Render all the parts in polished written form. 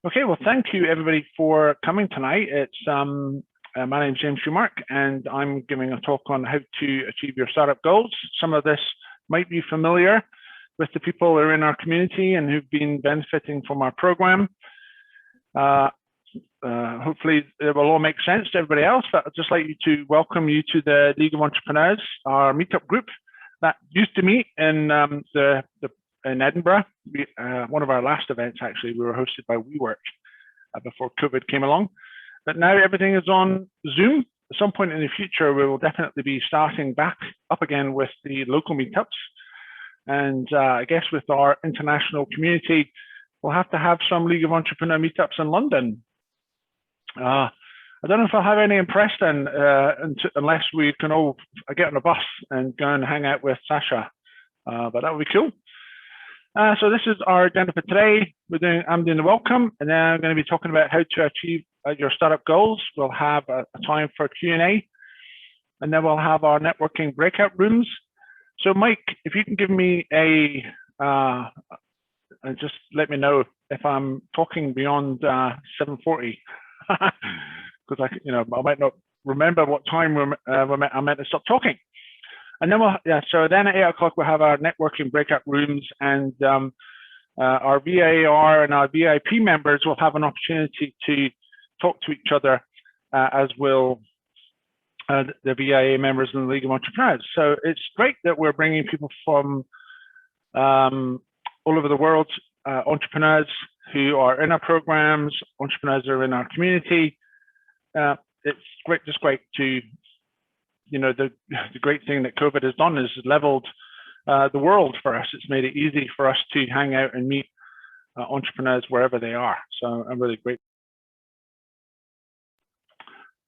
Okay, well, thank you everybody for coming tonight. It's my name is James Shoemark, and I'm giving a talk on how to achieve your startup goals. Some of this might be familiar with the people who are in our community and who've been benefiting from our program. Hopefully it will all make sense to everybody else, but I'd just like to welcome you to the League of Entrepreneurs, our meetup group that used to meet in in Edinburgh. One of our last events, actually, we were hosted by WeWork before COVID came along. But now everything is on Zoom. At some point in the future, we will definitely be starting back up again with the local meetups. And I guess with our international community, we'll have to have some League of Entrepreneur meetups in London. I don't know if I'll have any in Preston unless we can all get on a bus and go and hang out with Sasha. But that would be cool. So this is our agenda for today. I'm doing the welcome, and then I'm going to be talking about how to achieve your startup goals. We'll have a time for Q&A, and then we'll have our networking breakout rooms. So Mike, if you can give me just let me know if I'm talking beyond 7:40, because I might not remember what time I meant to stop talking. And then so then at 8 o'clock we'll have our networking breakout rooms, and our VAR and our VIP members will have an opportunity to talk to each other, as will the VIA members in the League of Entrepreneurs. So it's great that we're bringing people from all over the world, entrepreneurs who are in our programs, entrepreneurs who are in our community. It's great to, the great thing that COVID has done is leveled the world for us. It's made it easy for us to hang out and meet entrepreneurs wherever they are. So I'm really grateful.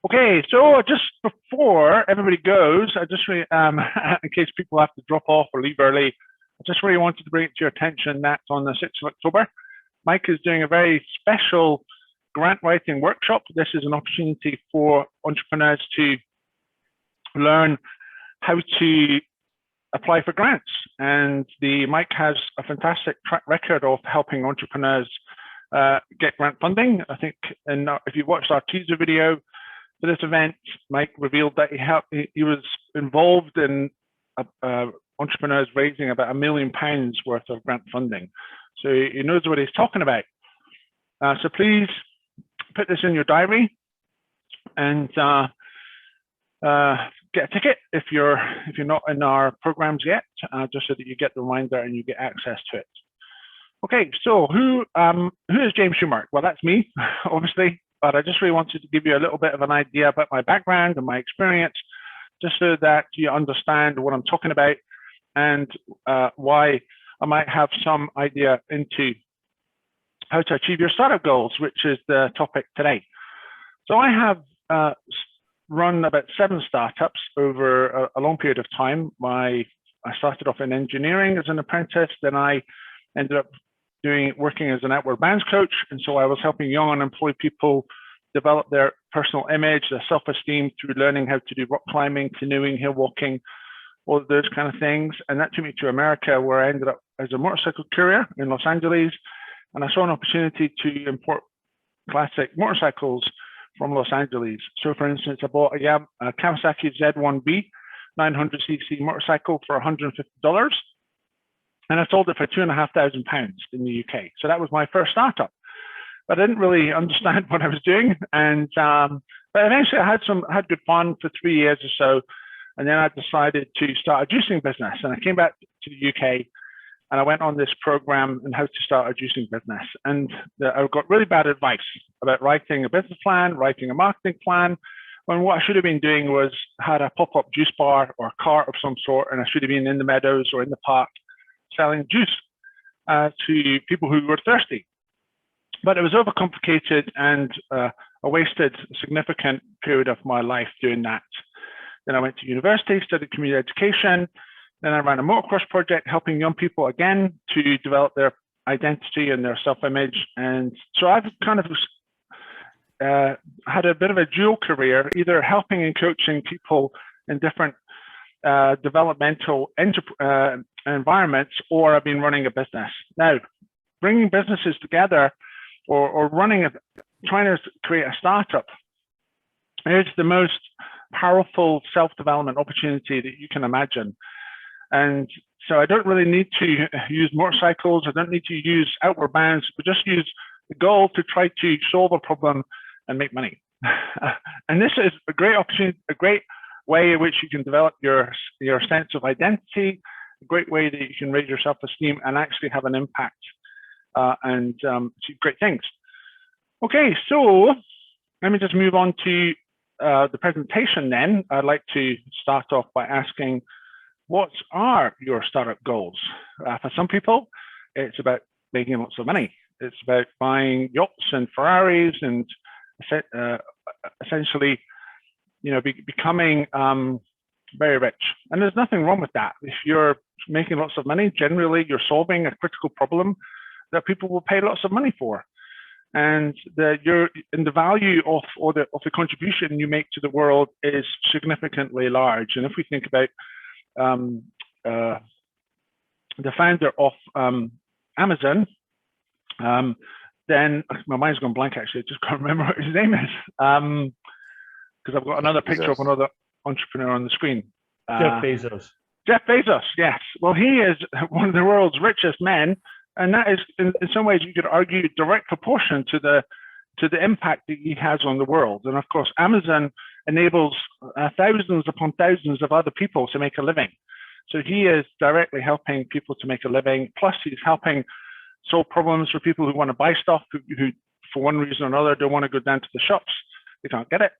Okay, so just before everybody goes, I just really, in case people have to drop off or leave early, I just really wanted to bring it to your attention that on the 6th of October, Mike is doing a very special grant writing workshop. This is an opportunity for entrepreneurs to learn how to apply for grants. And Mike has a fantastic track record of helping entrepreneurs get grant funding. I think if you watched our teaser video for this event, Mike revealed that he was involved in entrepreneurs raising about £1 million worth of grant funding. So he knows what he's talking about. So please put this in your diary and get a ticket if you're not in our programs yet, just so that you get the reminder and you get access to it. Okay, so who is James Shoemark? Well, that's me, obviously, but I just really wanted to give you a little bit of an idea about my background and my experience, just so that you understand what I'm talking about and why I might have some idea into how to achieve your startup goals, which is the topic today. So I have run about 7 startups over a long period of time. I started off in engineering as an apprentice, then I ended up working as an outward bounds coach, and so I was helping young unemployed people develop their personal image, their self-esteem through learning how to do rock climbing, canoeing, hill walking, all of those kind of things. And that took me to America, where I ended up as a motorcycle courier in Los Angeles, and I saw an opportunity to import classic motorcycles from Los Angeles. So for instance, I bought a Kawasaki Z1B 900cc motorcycle for $150, and I sold it for £2,500 in the UK. So that was my first startup. But I didn't really understand what I was doing, and but eventually I had good fun for 3 years or so, and then I decided to start a juicing business. And I came back to the UK, and I went on this program on how to start a juicing business. And I got really bad advice about writing a business plan, writing a marketing plan, when what I should have been doing was had a pop-up juice bar or a cart of some sort, and I should have been in the meadows or in the park selling juice to people who were thirsty. But it was overcomplicated, and I wasted a significant period of my life doing that. Then I went to university, studied community education. Then I ran a motocross project, helping young people again to develop their identity and their self-image. And so I've kind of had a bit of a dual career, either helping and coaching people in different developmental environments, or I've been running a business. Now, bringing businesses together or trying to create a startup is the most powerful self-development opportunity that you can imagine. And so I don't really need to use motorcycles. I don't need to use outward bounds, but just use the goal to try to solve a problem and make money. And this is a great opportunity, a great way in which you can develop your sense of identity, a great way that you can raise your self-esteem and actually have an impact and achieve great things. Okay, so let me just move on to the presentation then. I'd like to start off by asking, what are your startup goals? For some people, it's about making lots of money. It's about buying yachts and Ferraris and essentially, becoming very rich. And there's nothing wrong with that. If you're making lots of money, generally you're solving a critical problem that people will pay lots of money for. And the value of the contribution you make to the world is significantly large. And if we think about the founder of Amazon, then my mind's gone blank actually. I just can't remember what his name is because I've got another picture of another entrepreneur on the screen. Jeff Bezos. Jeff Bezos, yes. Well, he is one of the world's richest men, and that is, in some ways, you could argue, direct proportion to the impact that he has on the world. And of course, Amazon enables thousands upon thousands of other people to make a living. So he is directly helping people to make a living. Plus, he's helping solve problems for people who want to buy stuff, who for one reason or another don't want to go down to the shops. They can't get it.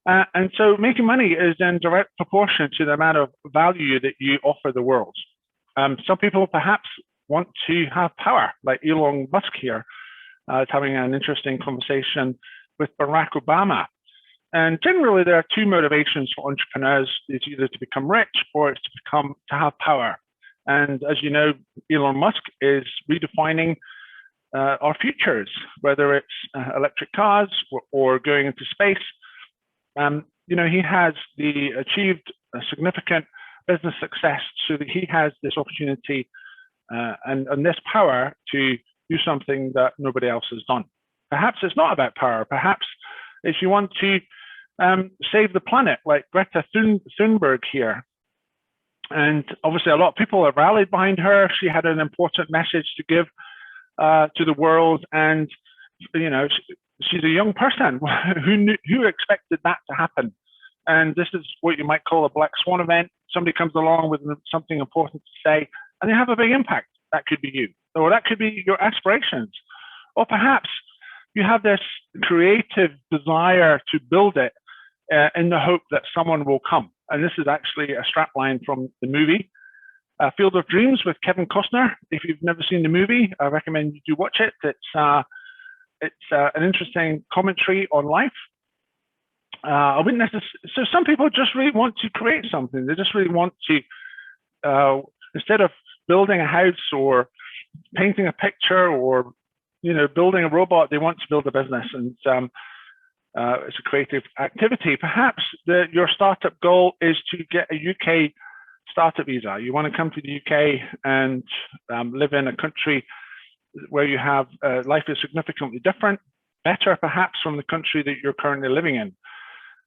And so making money is in direct proportion to the amount of value that you offer the world. Some people perhaps want to have power, like Elon Musk here, is having an interesting conversation with Barack Obama. And generally, there are two motivations for entrepreneurs. It's either to become rich or it's to have power. And as you know, Elon Musk is redefining our futures, whether it's electric cars or going into space. He has achieved a significant business success so that he has this opportunity and this power to do something that nobody else has done. Perhaps it's not about power. Perhaps if you want to save the planet, like Greta Thunberg here. And obviously, a lot of people have rallied behind her. She had an important message to give to the world, and she's a young person who expected that to happen. And this is what you might call a black swan event. Somebody comes along with something important to say, and they have a big impact. That could be you, or that could be your aspirations, or perhaps you have this creative desire to build it in the hope that someone will come. And this is actually a strapline from the movie Field of Dreams with Kevin Costner. If you've never seen the movie, I recommend you do watch it. It's an interesting commentary on life. So some people just really want to create something. They just really want to, instead of building a house or painting a picture or building a robot, they want to build a business. And it's a creative activity. Perhaps your startup goal is to get a UK startup visa. You want to come to the UK and live in a country where you have life is significantly different, better perhaps from the country that you're currently living in.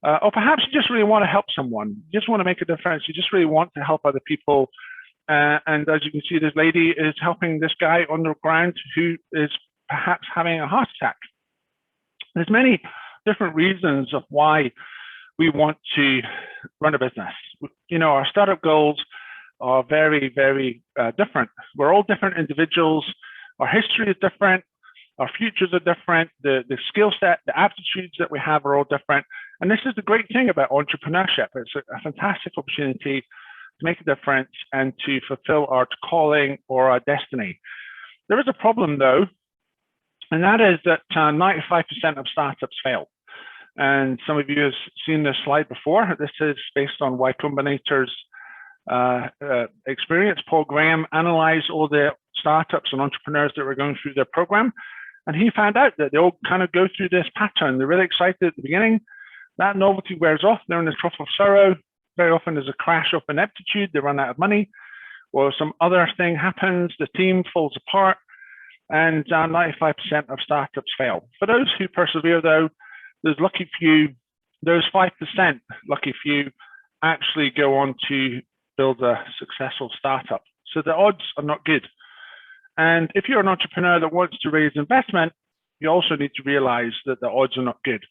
Or perhaps you just really want to help someone. You just want to make a difference. You just really want to help other people. And as you can see, this lady is helping this guy on the ground who is perhaps having a heart attack. There's many different reasons of why we want to run a business. Our startup goals are very, very different. We're all different individuals. Our history is different. Our futures are different. The skill set, the aptitudes that we have are all different. And this is the great thing about entrepreneurship. It's a fantastic opportunity to make a difference and to fulfill our calling or our destiny. There is a problem though, and that is that 95% of startups fail. And some of you have seen this slide before. This is based on Y Combinator's experience. Paul Graham analyzed all the startups and entrepreneurs that were going through their program. And he found out that they all kind of go through this pattern. They're really excited at the beginning. That novelty wears off. They're in the trough of sorrow. Very often there's a crash of ineptitude. They run out of money, or some other thing happens. The team falls apart. and 95% of startups fail. For those who persevere, though, there's 5% lucky few actually go on to build a successful startup. So the odds are not good. And if you're an entrepreneur that wants to raise investment, you also need to realize that the odds are not good.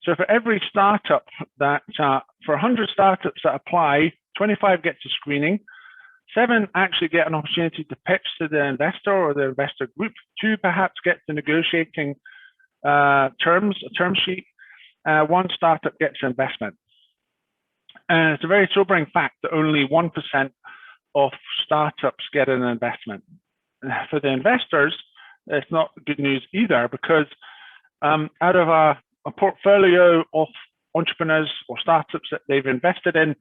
So for every startup that, for 100 startups that apply, 25 get to screening, 7 actually get an opportunity to pitch to the investor or the investor group, 2 perhaps get to negotiating a term sheet, 1 startup gets investment. And it's a very sobering fact that only 1% of startups get an investment. For the investors, it's not good news either, because out of a portfolio of entrepreneurs or startups that they've invested in,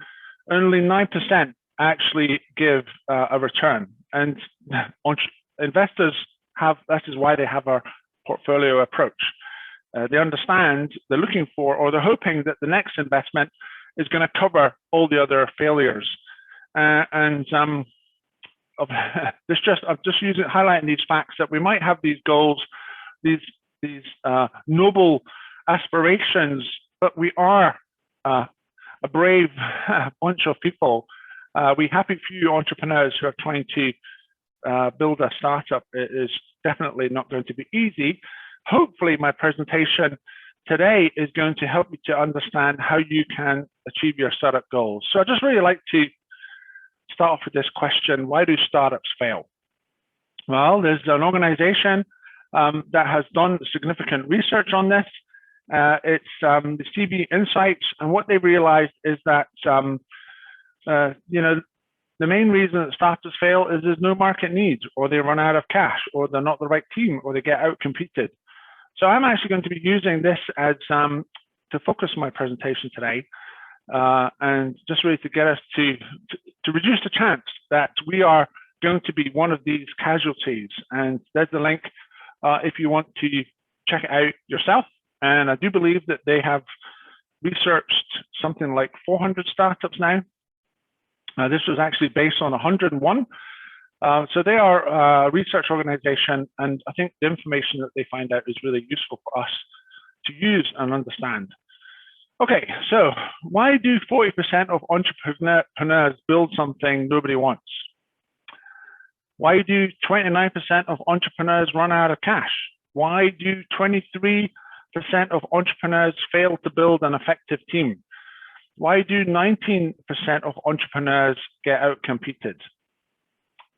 only 9% actually give a return. And investors that is why they have a portfolio approach. They understand they're looking for, or they're hoping that the next investment is going to cover all the other failures. I'm just highlighting these facts that we might have these goals, these noble aspirations, but we are a brave bunch of people. We happy few entrepreneurs who are trying to build a startup. It is definitely not going to be easy. Hopefully my presentation today is going to help you to understand how you can achieve your startup goals. So I'd just really like to start off with this question: why do startups fail? Well, there's an organization that has done significant research on this. It's the CV Insights, and what they realized is that the main reason that startups fail is there's no market need, or they run out of cash, or they're not the right team, or they get out-competed. So I'm actually going to be using this as to focus my presentation today, and just really to get us to reduce the chance that we are going to be one of these casualties. And there's the link if you want to check it out yourself. And I do believe that they have researched something like 400 startups now. This was actually based on 101. So they are a research organization, and I think the information that they find out is really useful for us to use and understand. Okay, so why do 40% of entrepreneurs build something nobody wants? Why do 29% of entrepreneurs run out of cash? Why do 23% of entrepreneurs fail to build an effective team? Why do 19% of entrepreneurs get out-competed?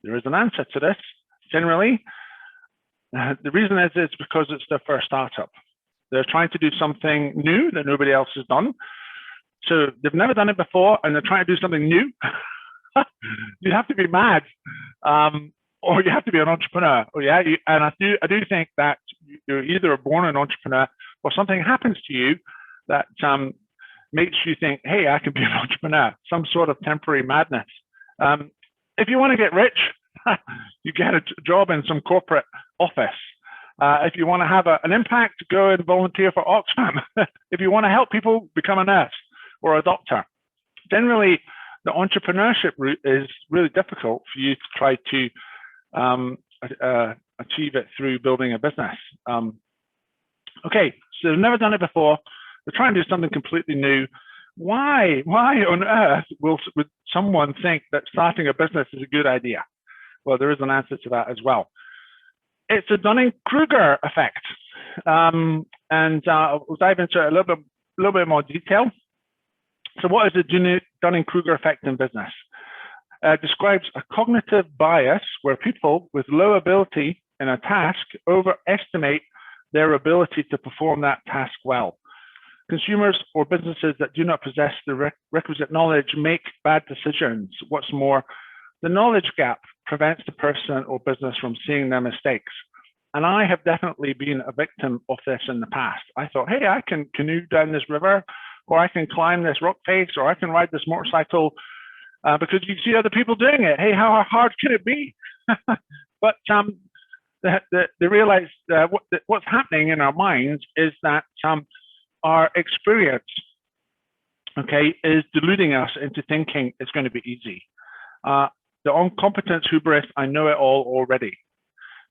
There is an answer to this. Generally, the reason is because it's their first startup. They're trying to do something new that nobody else has done. So they've never done it before, and they're trying to do something new. You have to be mad, or you have to be an entrepreneur. Oh, yeah, and I do think that you're either born an entrepreneur, or something happens to you that makes you think, hey, I can be an entrepreneur, some sort of temporary madness. If you want to get rich, you get a job in some corporate office. If you want to have an impact, go and volunteer for Oxfam. If you want to help people, become a nurse or a doctor. Generally, the entrepreneurship route is really difficult for you to try to achieve it through building a business. Okay, so they've never done it before. They're trying to do something completely new. Why on earth would someone think that starting a business is a good idea? Well, there is an answer to that as well. It's a Dunning-Kruger effect. And we'll dive into it a little bit more detail. So what is the Dunning-Kruger effect in business? Describes a cognitive bias where people with low ability in a task overestimate their ability to perform that task well. Consumers or businesses that do not possess the requisite knowledge make bad decisions. What's more, the knowledge gap prevents the person or business from seeing their mistakes. And I have definitely been a victim of this in the past. I thought, hey, I can canoe down this river, or I can climb this rock face, or I can ride this motorcycle, because you see other people doing it. Hey, how hard can it be? But they realize what's happening in our minds is that our experience, okay, is deluding us into thinking it's going to be easy. The incompetence hubris, I know it all already.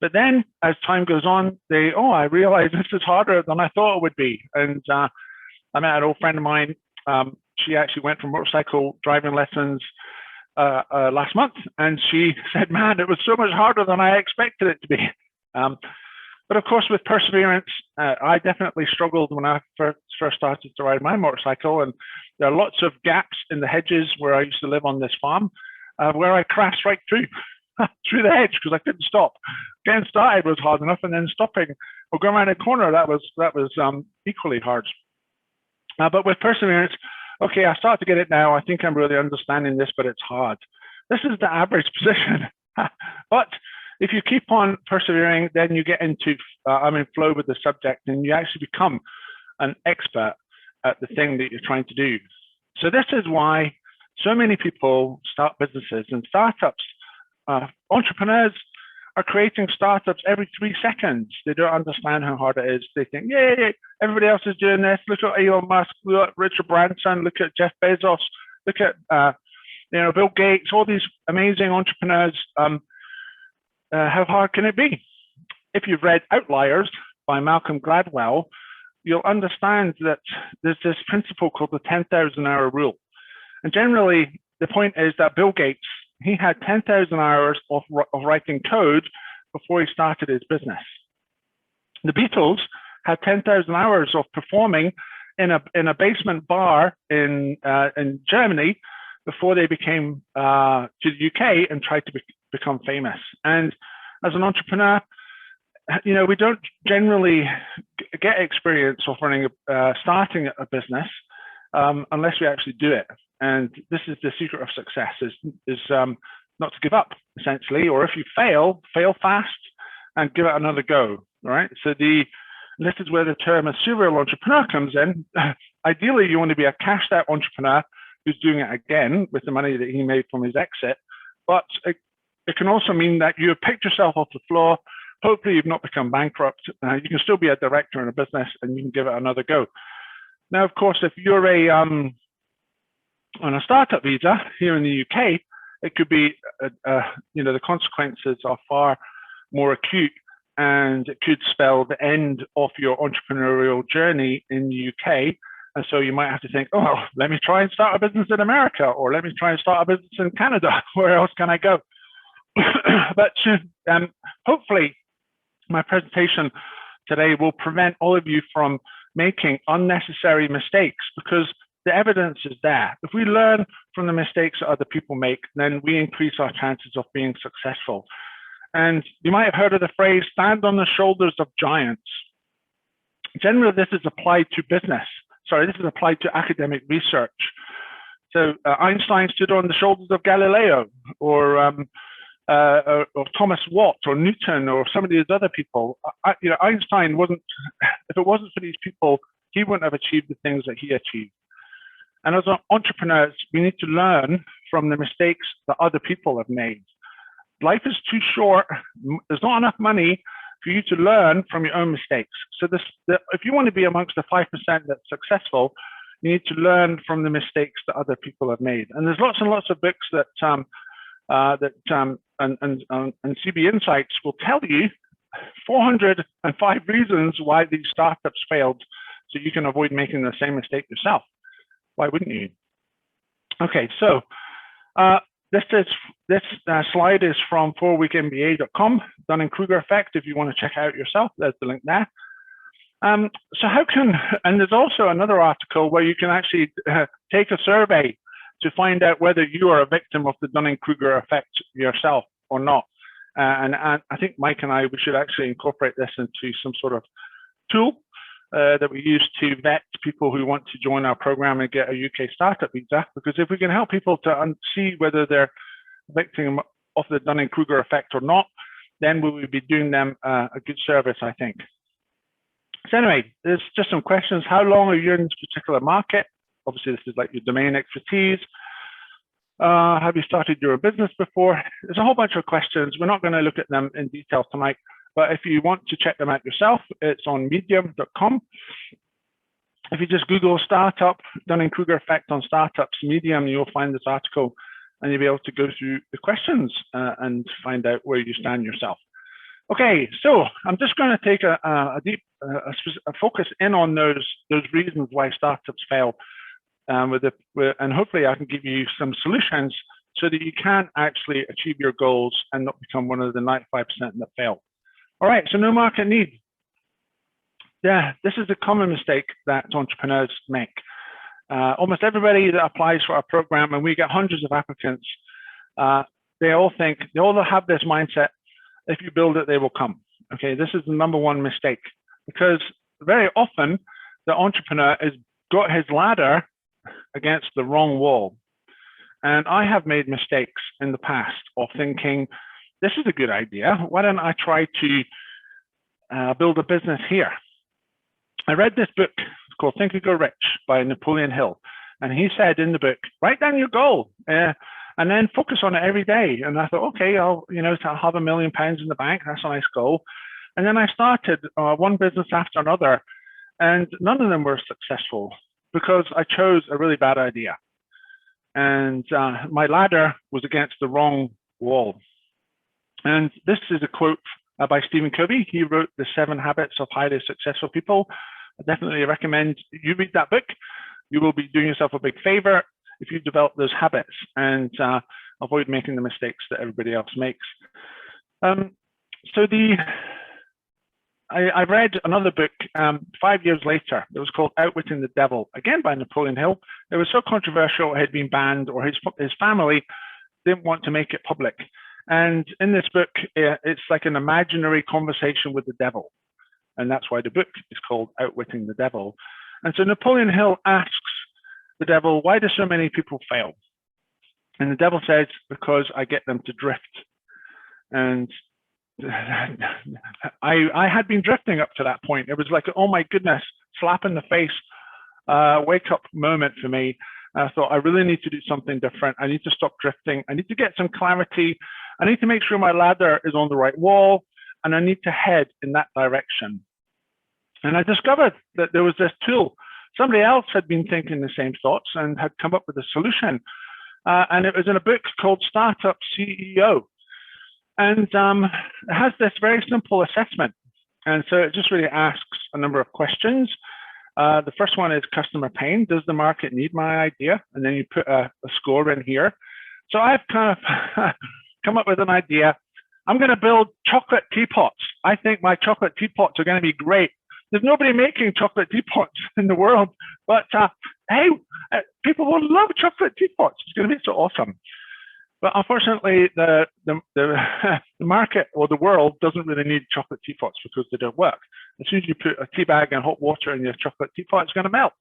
But then as time goes on, I realize this is harder than I thought it would be. And I met an old friend of mine. She actually went for motorcycle driving lessons last month, and she said, man, it was so much harder than I expected it to be. But of course, with perseverance, I definitely struggled when I first started to ride my motorcycle, and there are lots of gaps in the hedges where I used to live on this farm, where I crashed right through the hedge because I couldn't stop. Getting started was hard enough, and then stopping or going around a corner, that was equally hard. But with perseverance, okay, I start to get it now. I think I'm really understanding this, but it's hard. This is the average position. But if you keep on persevering, then you get into flow with the subject, and you actually become an expert at the thing that you're trying to do. So this is why so many people start businesses and startups. Entrepreneurs are creating startups every 3 seconds. They don't understand how hard it is. They think, yay, everybody else is doing this. Look at Elon Musk, look at Richard Branson, look at Jeff Bezos, look at Bill Gates, all these amazing entrepreneurs. How hard can it be? If you've read Outliers by Malcolm Gladwell, you'll understand that there's this principle called the 10,000 hour rule. And generally, the point is that Bill Gates, he had 10,000 hours of writing code before he started his business. The Beatles had 10,000 hours of performing in a basement bar in Germany before they came to the UK and tried to become famous. And as an entrepreneur, we don't generally get experience of starting a business unless we actually do it. And this is the secret of success: is not to give up, essentially. Or if you fail fast and give it another go. Right. So this is where the term a serial entrepreneur comes in. Ideally, you want to be a cashed out entrepreneur who's doing it again with the money that he made from his exit. But it can also mean that you have picked yourself off the floor. Hopefully, you've not become bankrupt. You can still be a director in a business, and you can give it another go. Now, of course, if you're on a startup visa here in the UK, it could be, the consequences are far more acute, and it could spell the end of your entrepreneurial journey in the UK. And so you might have to think, oh, let me try and start a business in America, or let me try and start a business in Canada. Where else can I go? But hopefully, my presentation today will prevent all of you from making unnecessary mistakes, because the evidence is there. If we learn from the mistakes that other people make, then we increase our chances of being successful. And you might have heard of the phrase, stand on the shoulders of giants. Generally, this is applied to business. Sorry, this is applied to academic research. So Einstein stood on the shoulders of Galileo, or Thomas Watt, or Newton, or some of these other people. Einstein wasn't, if it wasn't for these people, he wouldn't have achieved the things that he achieved. And as entrepreneurs, we need to learn from the mistakes that other people have made. Life is too short. There's not enough money for you to learn from your own mistakes. So if you want to be amongst the 5% that's successful, you need to learn from the mistakes that other people have made. And there's lots and lots of books that CB Insights will tell you 405 reasons why these startups failed, so you can avoid making the same mistake yourself. Why wouldn't you? Okay, so this slide is from 4weekmba.com, Dunning-Kruger effect. If you want to check it out yourself, there's the link there. So and there's also another article where you can actually take a survey to find out whether you are a victim of the Dunning-Kruger effect yourself or not. And I think Mike and we should actually incorporate this into some sort of tool that we use to vet people who want to join our program and get a UK startup visa. Because if we can help people to see whether they're a victim of the Dunning-Kruger effect or not, then we will be doing them a good service, I think. So anyway, there's just some questions. How long are you in this particular market? Obviously, this is like your domain expertise. Have you started your business before? There's a whole bunch of questions. We're not going to look at them in detail tonight, but if you want to check them out yourself, it's on medium.com. If you just Google startup, Dunning-Kruger effect on startups, Medium, you'll find this article, and you'll be able to go through the questions and find out where you stand yourself. Okay, so I'm just going to take a deep focus in on those reasons why startups fail, and hopefully I can give you some solutions so that you can actually achieve your goals and not become one of the 95% that fail. All right, so no market need. Yeah, this is a common mistake that entrepreneurs make. Almost everybody that applies for our program, and we get hundreds of applicants, they all have this mindset: if you build it, they will come. Okay, this is the number one mistake, because very often the entrepreneur has got his ladder against the wrong wall. And I have made mistakes in the past of thinking, this is a good idea. Why don't I try to build a business here? I read this book called Think and Go Rich by Napoleon Hill. And he said in the book, write down your goal and then focus on it every day. And I thought, okay, I'll have £1 million in the bank. That's a nice goal. And then I started one business after another, and none of them were successful because I chose a really bad idea. And my ladder was against the wrong wall. And this is a quote by Stephen Covey. He wrote The 7 Habits of Highly Successful People. I definitely recommend you read that book. You will be doing yourself a big favor if you develop those habits and avoid making the mistakes that everybody else makes. I read another book 5 years later. It was called Outwitting the Devil, again by Napoleon Hill. It was so controversial it had been banned, or his family didn't want to make it public. And in this book, it's like an imaginary conversation with the devil. And that's why the book is called Outwitting the Devil. And so Napoleon Hill asks the devil, why do so many people fail? And the devil says, because I get them to drift. And I had been drifting up to that point. It was like, oh my goodness, slap in the face, wake up moment for me. I thought, I really need to do something different. I need to stop drifting. I need to get some clarity. I need to make sure my ladder is on the right wall, and I need to head in that direction. And I discovered that there was this tool. Somebody else had been thinking the same thoughts and had come up with a solution. And it was in a book called Startup CEO. And it has this very simple assessment. And so it just really asks a number of questions. The first one is customer pain. Does the market need my idea? And then you put a score in here. So I've kind of come up with an idea. I'm going to build chocolate teapots. I think my chocolate teapots are going to be great. There's nobody making chocolate teapots in the world, but hey, people will love chocolate teapots. It's going to be so awesome. But unfortunately, the market or the world doesn't really need chocolate teapots because they don't work. As soon as you put a tea bag and hot water in your chocolate teapot, it's going to melt.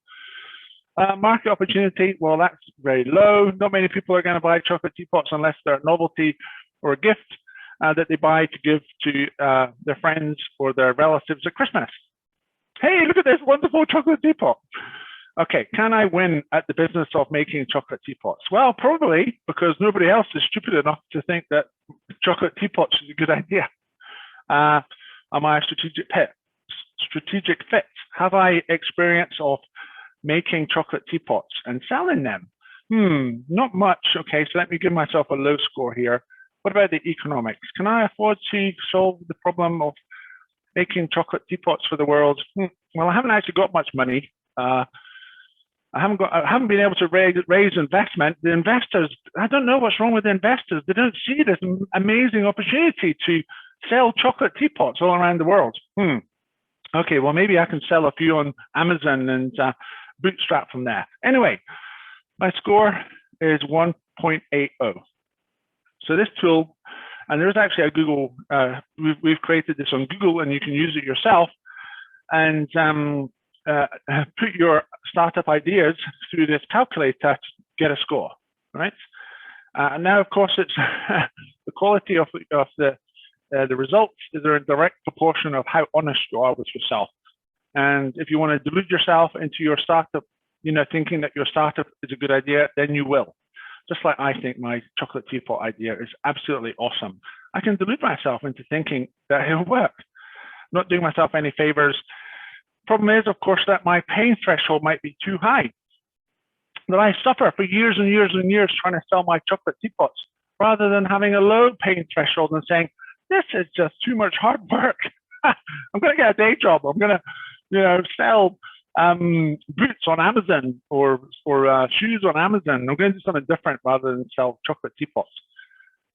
Market opportunity, well, that's very low. Not many people are going to buy chocolate teapots unless they're a novelty or a gift that they buy to give to their friends or their relatives at Christmas. Hey, look at this wonderful chocolate teapot. Okay, can I win at the business of making chocolate teapots? Well, probably, because nobody else is stupid enough to think that chocolate teapots is a good idea. Am I a strategic fit? Have I experience of making chocolate teapots and selling them? Not much. Okay, so let me give myself a low score here. What about the economics? Can I afford to solve the problem of making chocolate teapots for the world? Well, I haven't actually got much money. I haven't been able to raise investment. The investors, I don't know what's wrong with the investors. They don't see this amazing opportunity to sell chocolate teapots all around the world. Okay, well, maybe I can sell a few on Amazon and bootstrap from there. Anyway, my score is 1.80. So this tool, and there's actually a Google, we've created this on Google, and you can use it yourself and put your startup ideas through this calculator to get a score, right? And now, of course, it's the quality of the results is in direct proportion of how honest you are with yourself. And if you want to delude yourself into your startup, thinking that your startup is a good idea, then you will. Just like I think my chocolate teapot idea is absolutely awesome. I can delude myself into thinking that it'll work. I'm not doing myself any favors. Problem is, of course, that my pain threshold might be too high. That I suffer for years and years and years trying to sell my chocolate teapots, rather than having a low pain threshold and saying, this is just too much hard work. I'm going to get a day job. I'm going to, sell boots on Amazon or shoes on Amazon. I'm going to do something different rather than sell chocolate teapots.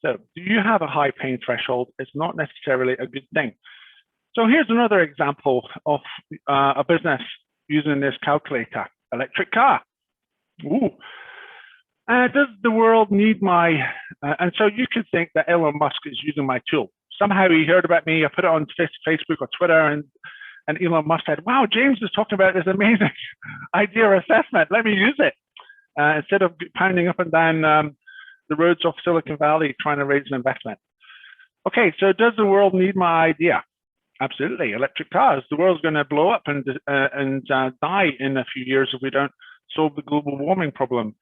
So do you have a high pain threshold? It's not necessarily a good thing. So here's another example of a business using this calculator. Electric car. Ooh. Does the world need my, and so you could think that Elon Musk is using my tool. Somehow he heard about me, I put it on Facebook or Twitter, and Elon Musk said, wow, James is talking about this amazing idea assessment. Let me use it. Instead of pounding up and down the roads of Silicon Valley trying to raise an investment. Okay, so does the world need my idea? Absolutely. Electric cars. The world's going to blow up and die in a few years if we don't solve the global warming problem.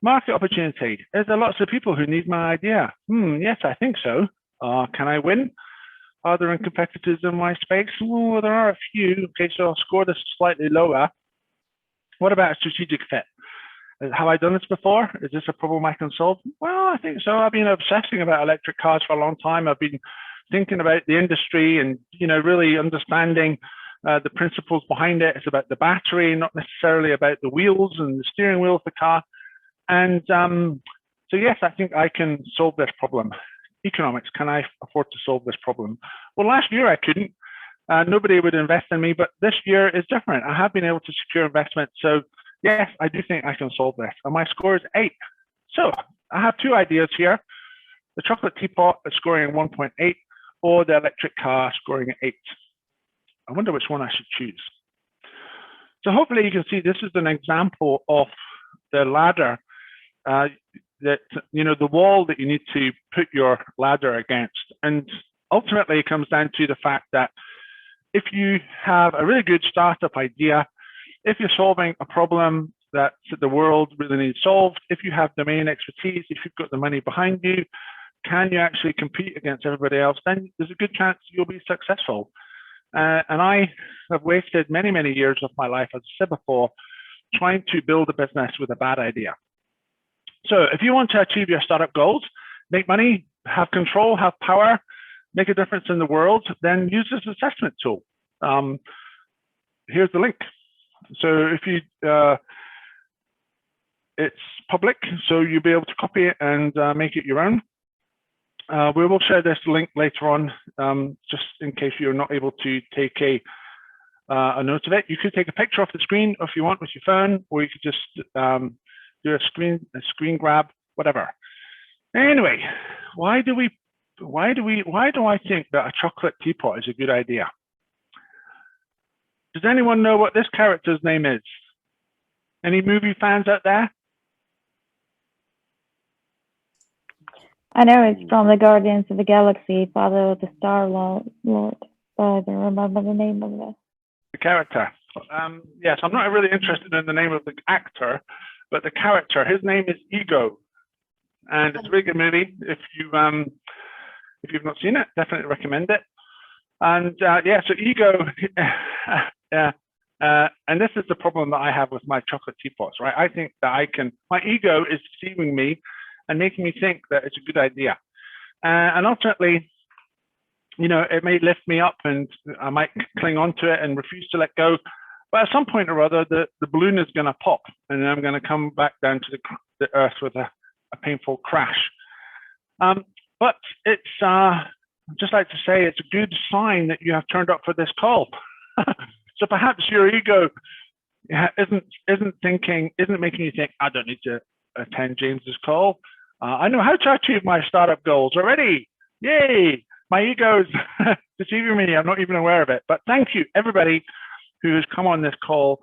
Market opportunity. Is there lots of people who need my idea? Yes, I think so. Can I win? Are there competitors in my space? Well, there are a few. Okay, so I'll score this slightly lower. What about a strategic fit? Have I done this before? Is this a problem I can solve? Well, I think so. I've been obsessing about electric cars for a long time. I've been thinking about the industry and, really understanding the principles behind it. It's about the battery, not necessarily about the wheels and the steering wheel of the car. And so, yes, I think I can solve this problem. Economics, can I afford to solve this problem? Well, last year I couldn't. Nobody would invest in me, but this year is different. I have been able to secure investment. So yes, I do think I can solve this. And my score is 8. So I have 2 ideas here. The chocolate teapot is scoring 1.8 or the electric car scoring 8. I wonder which one I should choose. So hopefully you can see this is an example of the ladder that, the wall that you need to put your ladder against. And ultimately it comes down to the fact that if you have a really good startup idea, if you're solving a problem that the world really needs solved, if you have domain expertise, if you've got the money behind you, can you actually compete against everybody else? Then there's a good chance you'll be successful. And I have wasted many, many years of my life, as I said before, trying to build a business with a bad idea. So if you want to achieve your startup goals, make money, have control, have power, make a difference in the world, then use this assessment tool. Here's the link. So if you, it's public, so you'll be able to copy it and make it your own. We will share this link later on, just in case you're not able to take a note of it. You could take a picture of the screen if you want with your phone, or you could just do a screen grab, whatever. Anyway, why do I think that a chocolate teapot is a good idea? Does anyone know what this character's name is? Any movie fans out there? I know it's from the Guardians of the Galaxy, Father of the Star Lord, but I don't remember the name of it. The character. Yes, I'm not really interested in the name of the actor, but the character. His name is Ego, and it's a really good movie. If you've not seen it, definitely recommend it. And yeah, so Ego. And this is the problem that I have with my chocolate teapots, right? I think that my ego is deceiving me and making me think that it's a good idea. And ultimately, it may lift me up and I might cling on to it and refuse to let go. But at some point or other, the balloon is going to pop and then I'm going to come back down to the earth with a painful crash. But it's, I'd just like to say, it's a good sign that you have turned up for this call. So perhaps your ego isn't making you think, I don't need to attend James's call. I know how to achieve my startup goals already. Yay! My ego's deceiving me. I'm not even aware of it. But thank you, everybody who has come on this call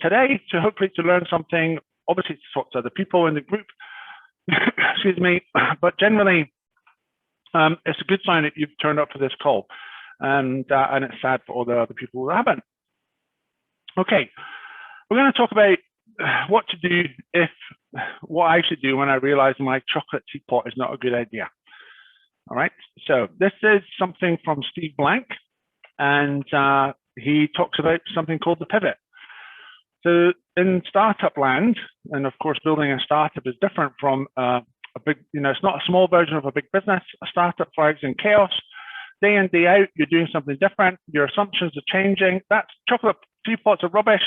today to hopefully to learn something, obviously to talk to other people in the group, excuse me, but generally, it's a good sign that you've turned up for this call. And it's sad for all the other people who haven't. Okay, we're going to talk about what to do what I should do when I realize my chocolate teapot is not a good idea. All right, so this is something from Steve Blank, and he talks about something called the pivot. So in startup land, and of course, building a startup is different from a big, it's not a small version of a big business. A startup thrives in chaos. day in, day out, you're doing something different. Your assumptions are changing. That's chocolate teapots are rubbish.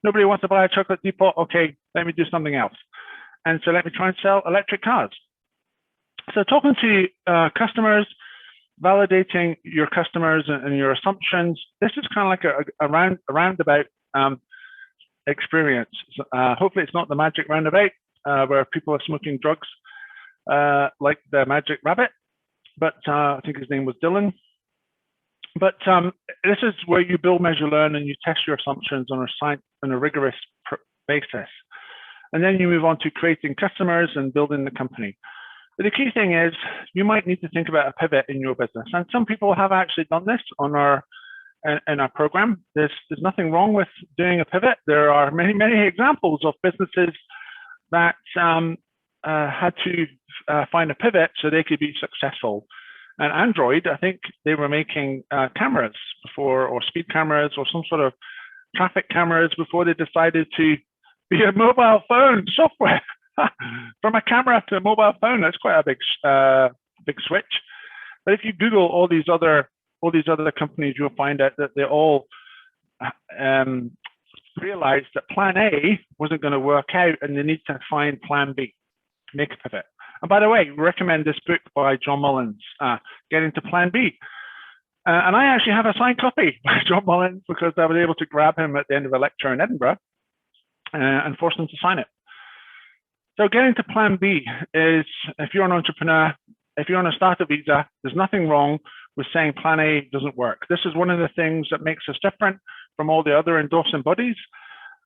Nobody wants to buy a chocolate teapot. Okay, let me do something else. And so let me try and sell electric cars. So talking to customers, validating your customers and your assumptions. This is kind of like a roundabout experience. Hopefully it's not the magic roundabout where people are smoking drugs like the Magic Rabbit, but I think his name was Dylan. But this is where you build, measure, learn, and you test your assumptions on a rigorous basis. And then you move on to creating customers and building the company. But the key thing is you might need to think about a pivot in your business. And some people have actually done this in our program. There's nothing wrong with doing a pivot. There are many, many examples of businesses that had to find a pivot so they could be successful. And Android, I think they were making cameras before, or speed cameras, or some sort of traffic cameras before they decided to be a mobile phone software. From a camera to a mobile phone, that's quite a big switch. But if you Google all these other companies, you'll find out that they all realized that plan A wasn't going to work out, and they need to find plan B, make a pivot. And by the way, we recommend this book by John Mullins, Getting to Plan B. And I actually have a signed copy by John Mullins because I was able to grab him at the end of a lecture in Edinburgh and force him to sign it. So getting to plan B is, if you're an entrepreneur, if you're on a startup visa, there's nothing wrong with saying plan A doesn't work. This is one of the things that makes us different from all the other endorsing bodies.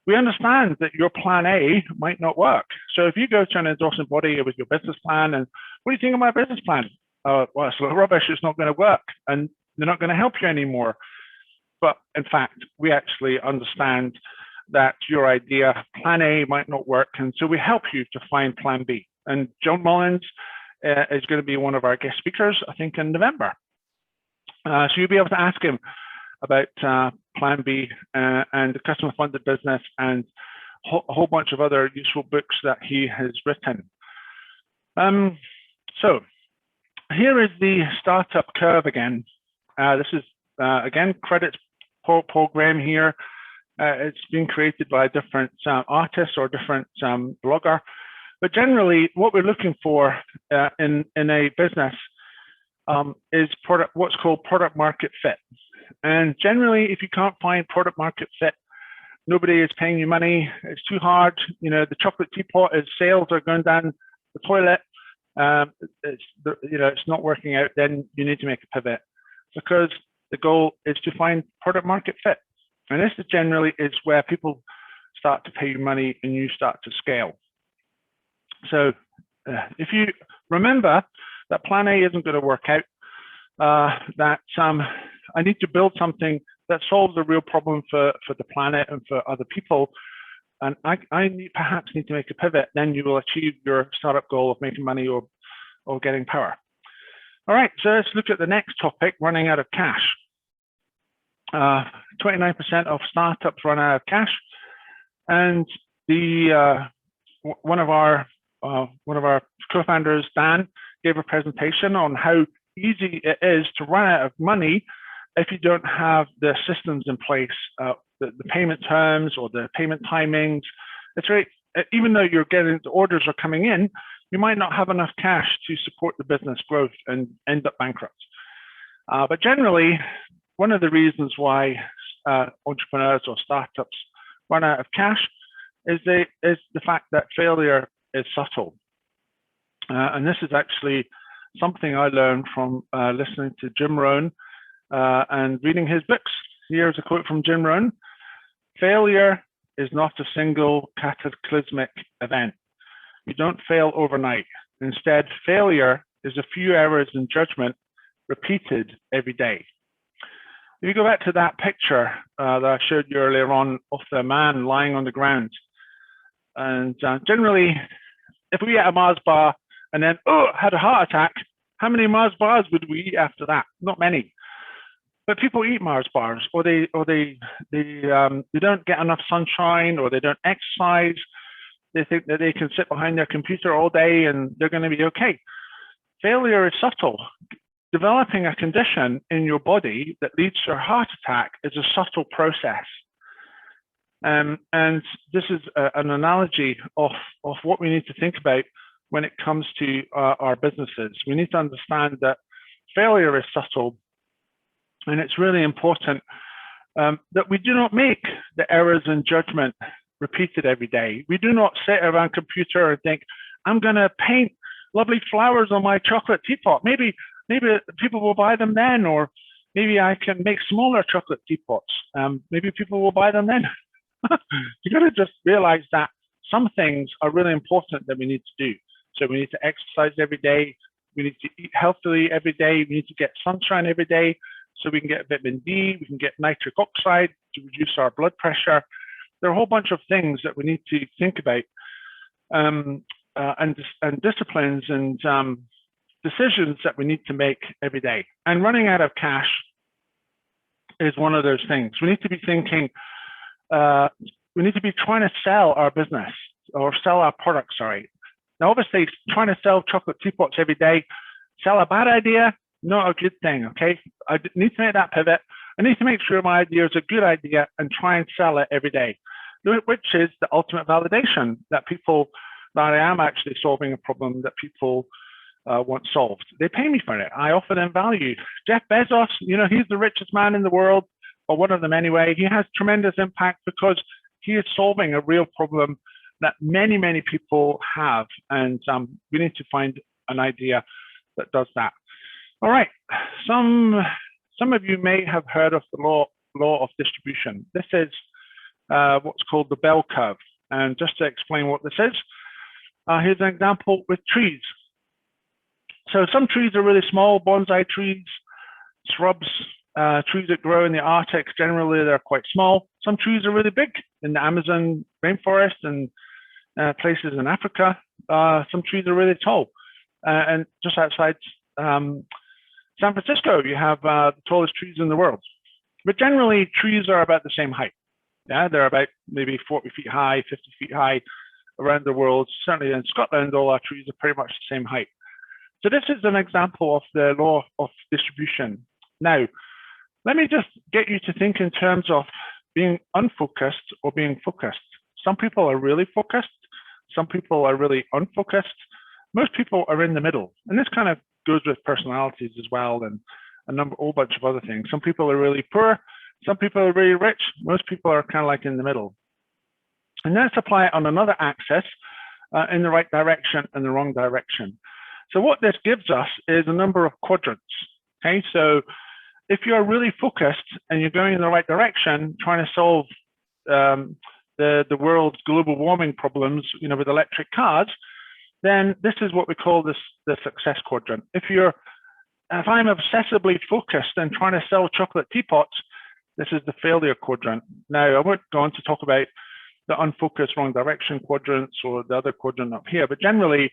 We understand that your plan A might not work. So if you go to an endorsing body with your business plan and, what do you think of my business plan? Well, it's rubbish, it's not going to work, and they're not going to help you anymore. But in fact, we actually understand that your idea, plan A, might not work, and so we help you to find plan B. And John Mullins is going to be one of our guest speakers, I think, in November. So you'll be able to ask him about plan B and the customer funded business and a whole bunch of other useful books that he has written. So here is the startup curve again. This is, again, credits Paul Graham here. It's been created by a different artist or different blogger. But generally, what we're looking for in a business is what's called product market fit. And generally, if you can't find product market fit, nobody is paying you money. It's too hard. You know, the chocolate teapot is sales are going down the toilet. It's not working out. Then you need to make a pivot, because the goal is to find product market fit. And this generally is where people start to pay you money and you start to scale. So if you remember that plan A isn't going to work out, that I need to build something that solves a real problem for the planet and for other people, and I perhaps need to make a pivot, then you will achieve your startup goal of making money or getting power. All right, so let's look at the next topic, running out of cash. 29% of startups run out of cash, and one of our co-founders, Dan, gave a presentation on how easy it is to run out of money if you don't have the systems in place, the payment terms or the payment timings. It's right. Even though you're getting the orders are coming in, you might not have enough cash to support the business growth and end up bankrupt. But generally, one of the reasons why entrepreneurs or startups run out of cash is the fact that failure is subtle. And this is actually something I learned from listening to Jim Rohn and reading his books. Here's a quote from Jim Rohn: "Failure is not a single cataclysmic event. You don't fail overnight. Instead, failure is a few errors in judgment repeated every day." If you go back to that picture that I showed you earlier on of the man lying on the ground, and generally, if we ate a Mars bar and then had a heart attack, how many Mars bars would we eat after that? Not many. But people eat Mars bars, or they don't get enough sunshine, or they don't exercise. They think that they can sit behind their computer all day and they're going to be okay. Failure is subtle. developing a condition in your body that leads to a heart attack is a subtle process. And this is an analogy of what we need to think about when it comes to our businesses. We need to understand that failure is subtle, and it's really important that we do not make the errors in judgment repeated every day. We do not sit around a computer and think, I'm going to paint lovely flowers on my chocolate teapot. Maybe people will buy them then, or maybe I can make smaller chocolate teapots. Maybe people will buy them then. You got to just realize that some things are really important that we need to do. So we need to exercise every day. We need to eat healthily every day. We need to get sunshine every day so we can get vitamin D. We can get nitric oxide to reduce our blood pressure. There are a whole bunch of things that we need to think about, and disciplines and decisions that we need to make every day. And running out of cash is one of those things. We need to be thinking, we need to be trying to sell our business or sell our product, sorry. Now, obviously, trying to sell chocolate teapots every day, sell a bad idea, not a good thing, okay? I need to make that pivot. I need to make sure my idea is a good idea and try and sell it every day, which is the ultimate validation that I am actually solving a problem that people want solved. They pay me for it. I offer them value. Jeff Bezos, he's the richest man in the world, or one of them anyway. He has tremendous impact because he is solving a real problem that many, many people have. And we need to find an idea that does that. All right. Some of you may have heard of the law of distribution. This is what's called the bell curve. And just to explain what this is, here's an example with trees. So some trees are really small, bonsai trees, shrubs, trees that grow in the Arctic. Generally, they're quite small. Some trees are really big in the Amazon rainforest and places in Africa. Some trees are really tall. And just outside San Francisco, you have the tallest trees in the world. But generally, trees are about the same height. Yeah, they're about maybe 40 feet high, 50 feet high around the world. Certainly in Scotland, all our trees are pretty much the same height. So this is an example of the law of distribution. Now, let me just get you to think in terms of being unfocused or being focused. Some people are really focused. Some people are really unfocused. Most people are in the middle. And this kind of goes with personalities as well and a whole bunch of other things. Some people are really poor. Some people are really rich. Most people are kind of like in the middle. And let's apply it on another axis in the right direction and the wrong direction. So what this gives us is a number of quadrants. Okay, so if you're really focused and you're going in the right direction, trying to solve the world's global warming problems, with electric cars, then this is what we call the success quadrant. If I'm obsessively focused and trying to sell chocolate teapots, this is the failure quadrant. Now, I won't go on to talk about the unfocused wrong direction quadrants or the other quadrant up here, but generally,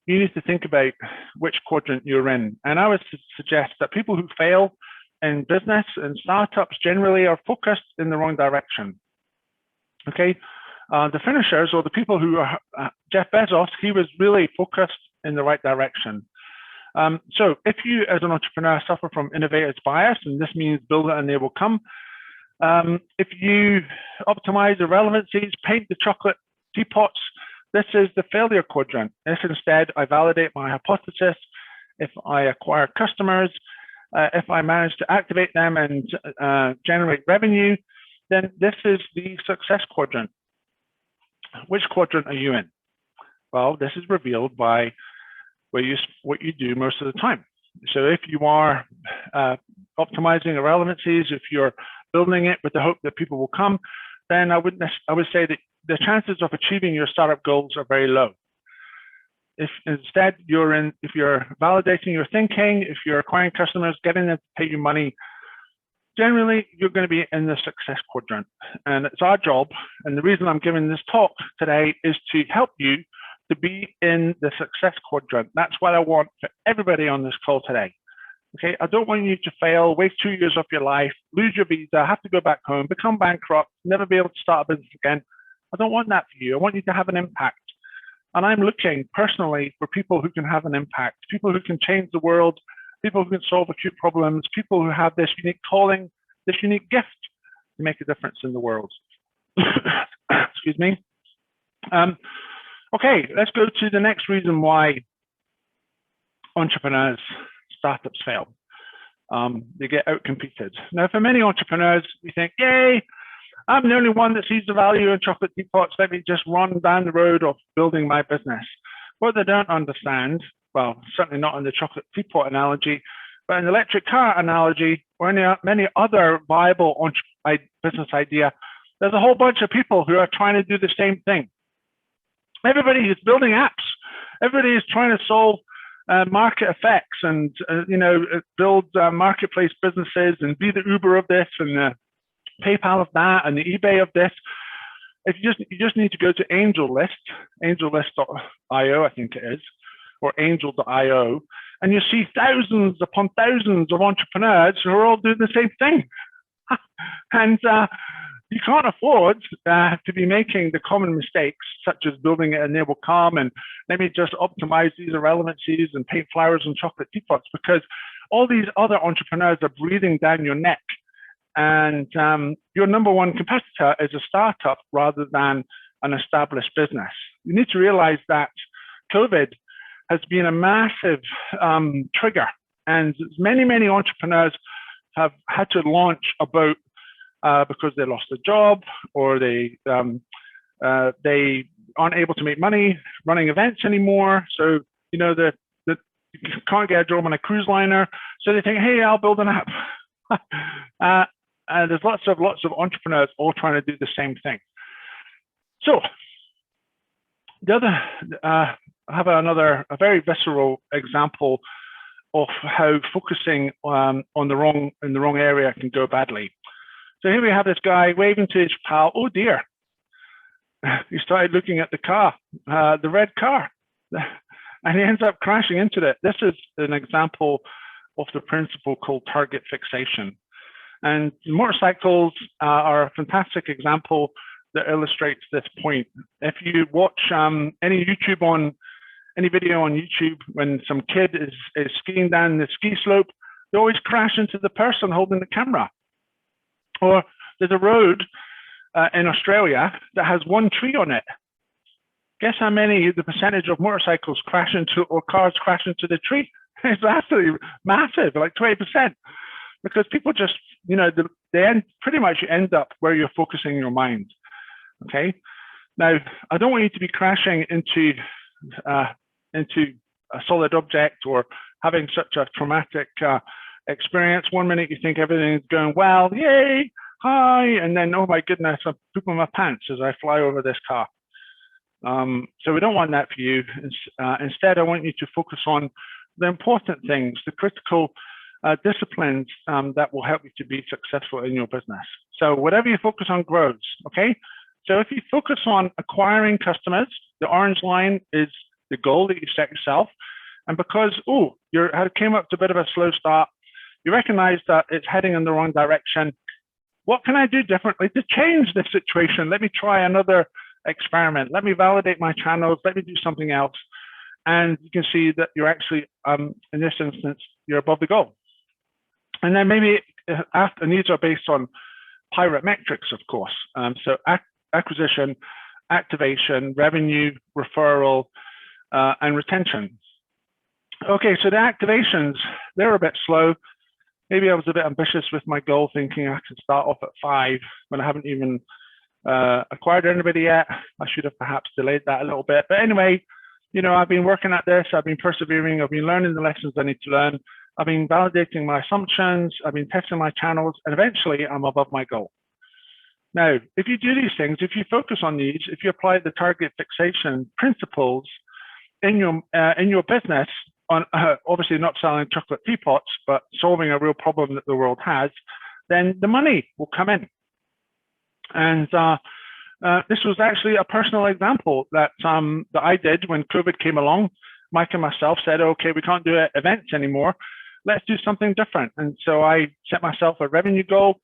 you need to think about which quadrant you're in. And I would suggest that people who fail in business and startups generally are focused in the wrong direction. Okay, the finishers or the people who are Jeff Bezos, he was really focused in the right direction. So if you as an entrepreneur suffer from innovator's bias, and this means build it and they will come, if you optimize the relevancies, paint the chocolate teapots, this is the failure quadrant. If instead I validate my hypothesis, if I acquire customers, if I manage to activate them and generate revenue, then this is the success quadrant. Which quadrant are you in? Well, this is revealed by what you do most of the time. So if you are optimizing irrelevancies, if you're building it with the hope that people will come, then I would say that the chances of achieving your startup goals are very low. If instead if you're validating your thinking, if you're acquiring customers, getting them to pay you money, generally you're going to be in the success quadrant. And it's our job, and the reason I'm giving this talk today is to help you to be in the success quadrant. That's what I want for everybody on this call today. Okay, I don't want you to fail, waste 2 years of your life, lose your visa, have to go back home, become bankrupt, never be able to start a business again. I don't want that for you. I want you to have an impact. And I'm looking personally for people who can have an impact, people who can change the world people who can solve acute problems, people who have this unique calling, this unique gift to make a difference in the world. Excuse me. Okay, let's go to the next reason why entrepreneurs, startups fail. They get outcompeted. Now, for many entrepreneurs, we think, yay, I'm the only one that sees the value in chocolate teapots. Let me just run down the road of building my business. What they don't understand, well, certainly not in the chocolate teapot analogy, but in the electric car analogy, or many other viable business idea, there's a whole bunch of people who are trying to do the same thing. Everybody is building apps. Everybody is trying to solve market effects and build marketplace businesses and be the Uber of this and the PayPal of that and the eBay of this. If you just need to go to angellist.io, I think it is, or angel.io, and you see thousands upon thousands of entrepreneurs who are all doing the same thing. And you can't afford to be making the common mistakes, such as building an enable calm and let me just optimize these irrelevancies and paint flowers on chocolate teapots, because all these other entrepreneurs are breathing down your neck. And your number one competitor is a startup rather than an established business. You need to realize that COVID has been a massive trigger, and many, many entrepreneurs have had to launch about because they lost a job or they aren't able to make money running events anymore. So, you can't get a job on a cruise liner. So they think, hey, I'll build an app. And there's lots of entrepreneurs all trying to do the same thing. So the other, I have a very visceral example of how focusing in the wrong area can go badly. So here we have this guy waving to his pal. Oh dear. He started looking at the car, the red car, and he ends up crashing into it. This is an example of the principle called target fixation. And motorcycles are a fantastic example that illustrates this point. If you watch any video on YouTube when some kid is skiing down the ski slope, they always crash into the person holding the camera. Or there's a road in Australia that has one tree on it. Guess how many the percentage of motorcycles crash into or cars crash into the tree? It's absolutely massive, like 20%, because people just, pretty much end up where you're focusing your mind. Okay. Now, I don't want you to be crashing into a solid object or having such a traumatic experience. One minute you think everything is going well, yay, hi, and then, oh my goodness, I'm pooping my pants as I fly over this car. So we don't want that for you. Instead, I want you to focus on the important things, the critical disciplines that will help you to be successful in your business. So whatever you focus on grows, okay? So if you focus on acquiring customers, the orange line is the goal that you set yourself. And because, you came up to a bit of a slow start, you recognize that it's heading in the wrong direction. What can I do differently to change this situation? Let me try another experiment. Let me validate my channels. Let me do something else. And you can see that you're actually, in this instance, you're above the goal. And then maybe and these are based on pirate metrics, of course. So acquisition, activation, revenue, referral, and retention. Okay, so the activations, they're a bit slow. Maybe I was a bit ambitious with my goal, thinking I could start off at 5 when I haven't even acquired anybody yet. I should have perhaps delayed that a little bit. But anyway, I've been working at this. I've been persevering. I've been learning the lessons I need to learn. I've been validating my assumptions. I've been testing my channels, and eventually I'm above my goal. Now, if you do these things, if you focus on these, if you apply the target fixation principles in your business, on obviously not selling chocolate teapots, but solving a real problem that the world has, then the money will come in. And this was actually a personal example that I did when COVID came along. Mike and myself said, okay, we can't do events anymore. Let's do something different. And so I set myself a revenue goal.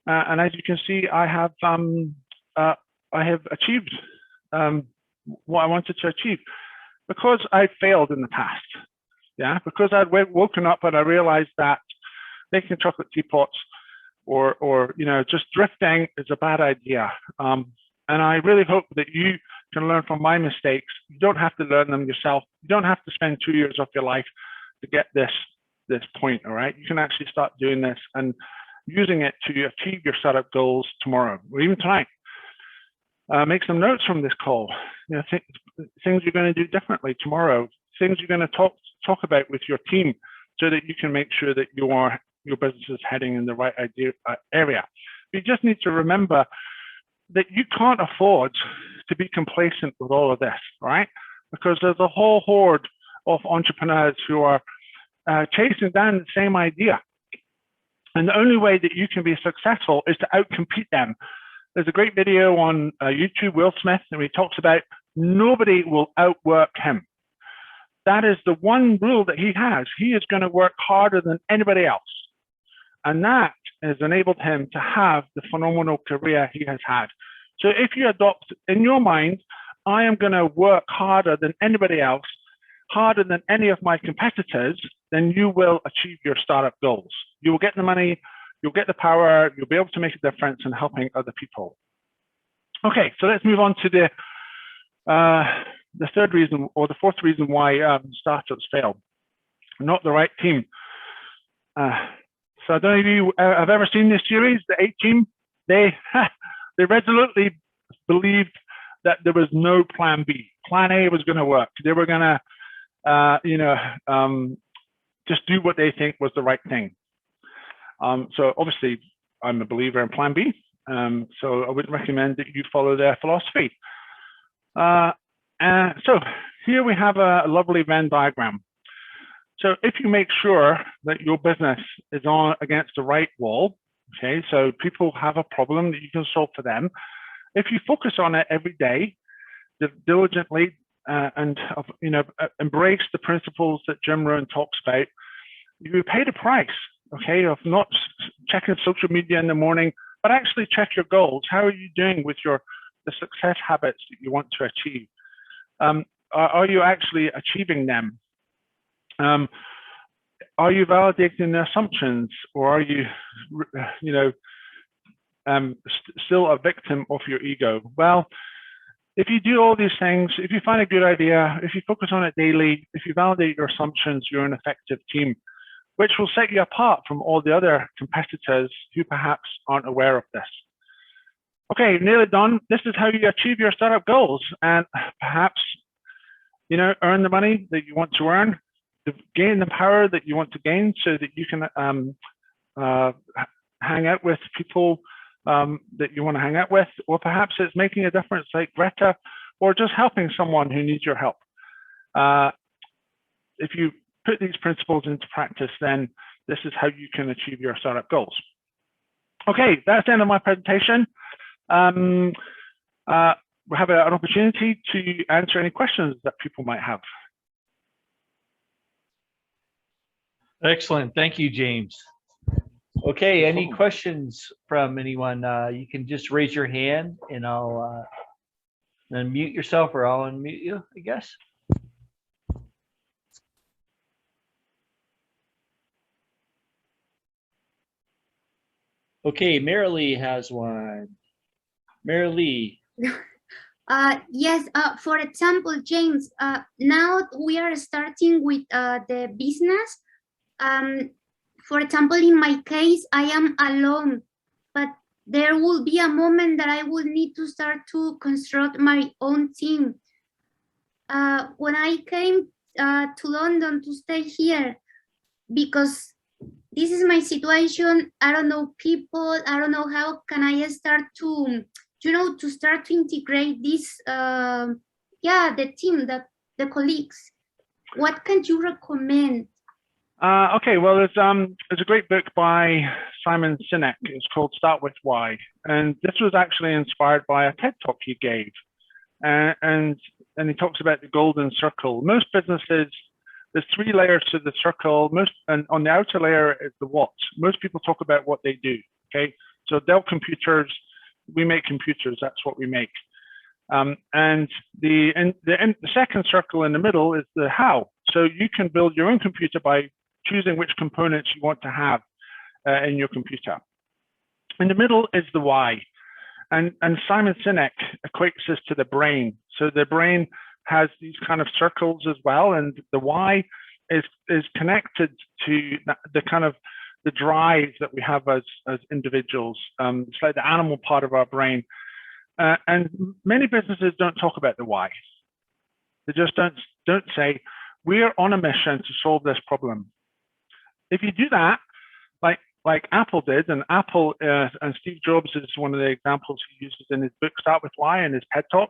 And as you can see, I have achieved what I wanted to achieve, because I failed in the past. Yeah, because I'd woken up and I realized that making chocolate teapots or just drifting is a bad idea. And I really hope that you can learn from my mistakes. You don't have to learn them yourself. You don't have to spend 2 years of your life to get this point, all right? You can actually start doing this and using it to achieve your startup goals tomorrow or even tonight. Make some notes from this call. Things you're going to do differently tomorrow, things you're going to talk about with your team so that you can make sure that your business is heading in the right area. You just need to remember that you can't afford to be complacent with all of this, right? Because there's a whole horde of entrepreneurs who are chasing down the same idea. And the only way that you can be successful is to outcompete them. There's a great video on YouTube, Will Smith, and he talks about nobody will outwork him. That is the one rule that he has. He is going to work harder than anybody else. And that has enabled him to have the phenomenal career he has had. So if you adopt in your mind, I am going to work harder than anybody else, harder than any of my competitors, then you will achieve your startup goals. You will get the money, you'll get the power, you'll be able to make a difference in helping other people. Okay, so let's move on to the third reason or the fourth reason why startups fail. Not the right team. So I don't know if you have ever seen this series, the A-Team. They resolutely believed that there was no plan B. Plan A was going to work. They were going to, just do what they think was the right thing. So obviously, I'm a believer in plan B. So I would recommend that you follow their philosophy. So here we have a lovely Venn diagram. So if you make sure that your business is on against the right wall, okay, so people have a problem that you can solve for them. If you focus on it every day, diligently, and embrace the principles that Jim Rohn talks about, you pay the price, okay, of not checking social media in the morning, but actually check your goals. How are you doing with the success habits that you want to achieve? Are you actually achieving them? Are you validating the assumptions, or are you, still a victim of your ego? Well, if you do all these things, if you find a good idea, if you focus on it daily, if you validate your assumptions, you're an effective team, which will set you apart from all the other competitors who perhaps aren't aware of this. Okay, nearly done. This is how you achieve your startup goals, and perhaps, earn the money that you want to earn, gain the power that you want to gain so that you can hang out with people that you want to hang out with, or perhaps it's making a difference like Greta, or just helping someone who needs your help. If you put these principles into practice, then this is how you can achieve your startup goals. Okay, that's the end of my presentation. We have an opportunity to answer any questions that people might have. Excellent. Thank you, James. Okay, any questions from anyone? You can just raise your hand and I'll unmute yourself, or I'll unmute you, I guess. Okay, Marilee has one. Marilee. Yes, for example, James, now we are starting with the business. For example, in my case, I am alone, but there will be a moment that I will need to start to construct my own team. When I came to London to stay here, because this is my situation, I don't know people, I don't know how can I start to, to start to integrate this, the team, the colleagues. What can you recommend? Okay, well, there's a great book by Simon Sinek. It's called Start With Why, and this was actually inspired by a TED Talk he gave, and he talks about the golden circle. Most businesses, there's 3 layers to the circle. And on the outer layer is the what. Most people talk about what they do. Okay, so Dell Computers, we make computers. That's what we make. And the second circle in the middle is the how. So you can build your own computer by choosing which components you want to have in your computer. In the middle is the why. And Simon Sinek equates this to the brain. So the brain has these kind of circles as well, and the why is connected to the kind of the drive that we have as individuals. It's like the animal part of our brain. And many businesses don't talk about the why. They just don't say, we're on a mission to solve this problem. If you do that, like Apple did, and Apple and Steve Jobs is one of the examples he uses in his book, Start With Why, and his TED Talk.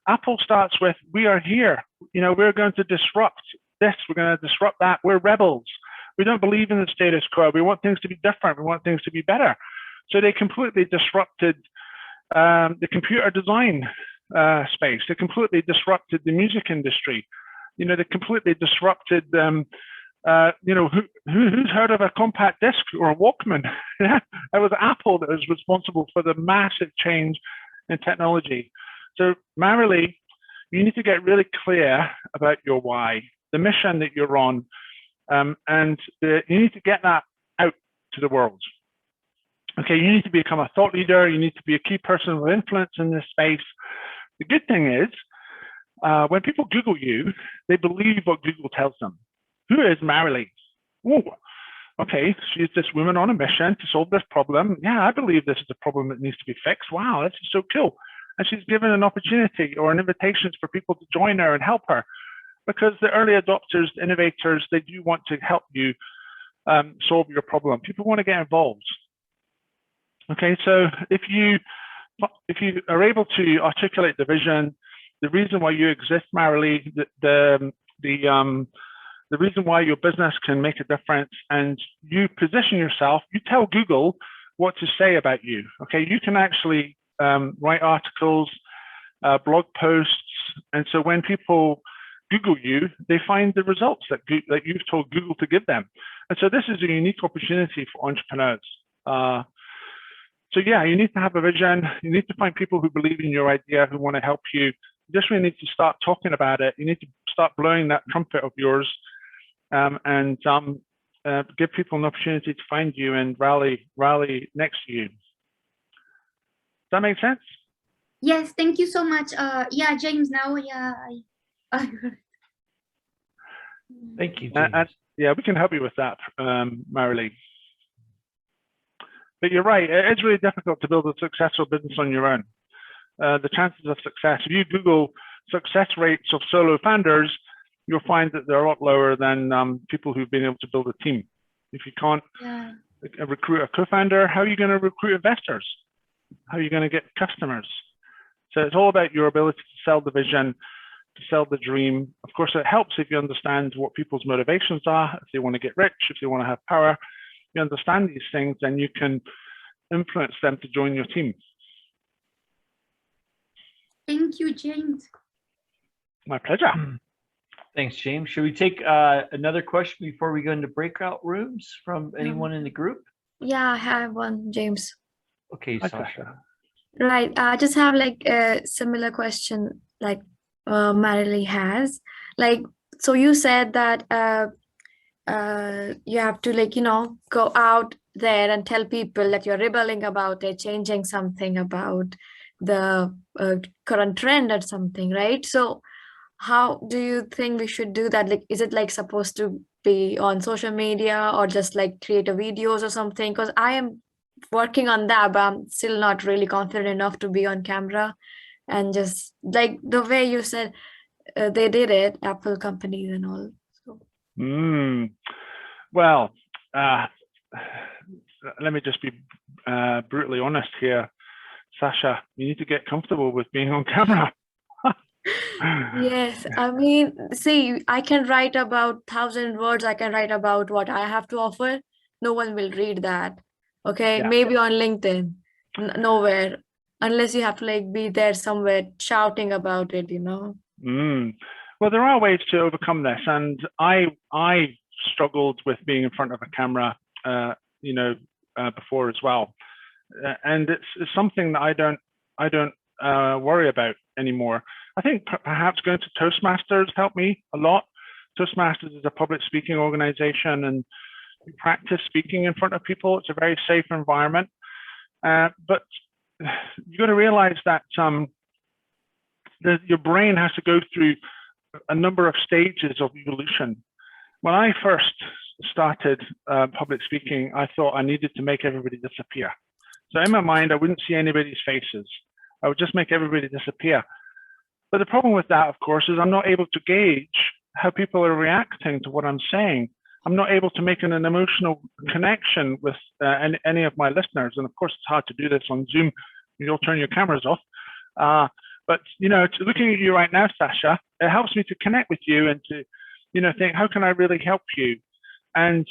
Apple starts with, we are here. We're going to disrupt this. We're going to disrupt that. We're rebels. We don't believe in the status quo. We want things to be different. We want things to be better. So they completely disrupted the computer design space. They completely disrupted the music industry. They completely disrupted who's heard of a compact disc or a Walkman? Yeah, it was Apple that was responsible for the massive change in technology. So Marilee, you need to get really clear about your why, the mission that you're on, and you need to get that out to the world. Okay, you need to become a thought leader. You need to be a key person with influence in this space. The good thing is, when people Google you, they believe what Google tells them. Who is Marilee? Oh, okay, she's this woman on a mission to solve this problem. Yeah, I believe this is a problem that needs to be fixed. Wow, this is so cool. And she's given an opportunity or an invitation for people to join her and help her, because the early adopters, the innovators, they do want to help you solve your problem. People want to get involved. Okay, so if you are able to articulate the vision, the reason why you exist, Marilee, the reason why your business can make a difference, and you position yourself, you tell Google what to say about you. Okay, you can actually write articles, blog posts, and so when people Google you, they find the results that you've told Google to give them. And so this is a unique opportunity for entrepreneurs. So yeah, you need to have a vision. You need to find people who believe in your idea, who want to help you. You just really need to start talking about it. You need to start blowing that trumpet of yours, and give people an opportunity to find you and rally next to you. Does that make sense? Yes, thank you so much. Yeah, James, now, yeah. Thank you, James. Yeah, we can help you with that, Marilee. But you're right, it's really difficult to build a successful business on your own. The chances of success, if you Google success rates of solo founders, you'll find that they're a lot lower than people who've been able to build a team. If you can't recruit a co-founder, how are you going to recruit investors? How are you going to get customers? So it's all about your ability to sell the vision, to sell the dream. Of course, it helps if you understand what people's motivations are, if they want to get rich, if they want to have power. You understand these things, then you can influence them to join your team. Thank you, James. My pleasure. Thanks, James. Should we take another question before we go into breakout rooms from anyone in the group? Yeah, I have one, James. Okay, Sasha. Right. I just have like a similar question like Marilee has. Like, so you said that you have to like, go out there and tell people that you're rebelling about it, changing something about the current trend or something, right? So how do you think we should do that? Like, is it like supposed to be on social media or just like create a videos or something? Because I am working on that, but I'm still not really confident enough to be on camera. And just like the way you said they did it, Apple companies and all. So. Well, let me just be brutally honest here. Sasha, you need to get comfortable with being on camera. Yes, I mean, see, I can write about 1,000 words. I can write about what I have to offer. No one will read that. Okay, maybe on LinkedIn, nowhere, unless you have to like be there somewhere shouting about it, Well, there are ways to overcome this, and I struggled with being in front of a camera, before as well, and it's something that I don't worry about anymore. I think perhaps going to Toastmasters helped me a lot. Toastmasters is a public speaking organization, and we practice speaking in front of people. It's a very safe environment. But you got to realize that your brain has to go through a number of stages of evolution. When I first started public speaking, I thought I needed to make everybody disappear. So in my mind, I wouldn't see anybody's faces. I would just make everybody disappear. But the problem with that, of course, is I'm not able to gauge how people are reacting to what I'm saying. I'm not able to make an emotional connection with any of my listeners. And of course, it's hard to do this on Zoom. You'll turn your cameras off. But, you know, looking at you right now, Sasha, it helps me to connect with you and to, you know, think, how can I really help you? And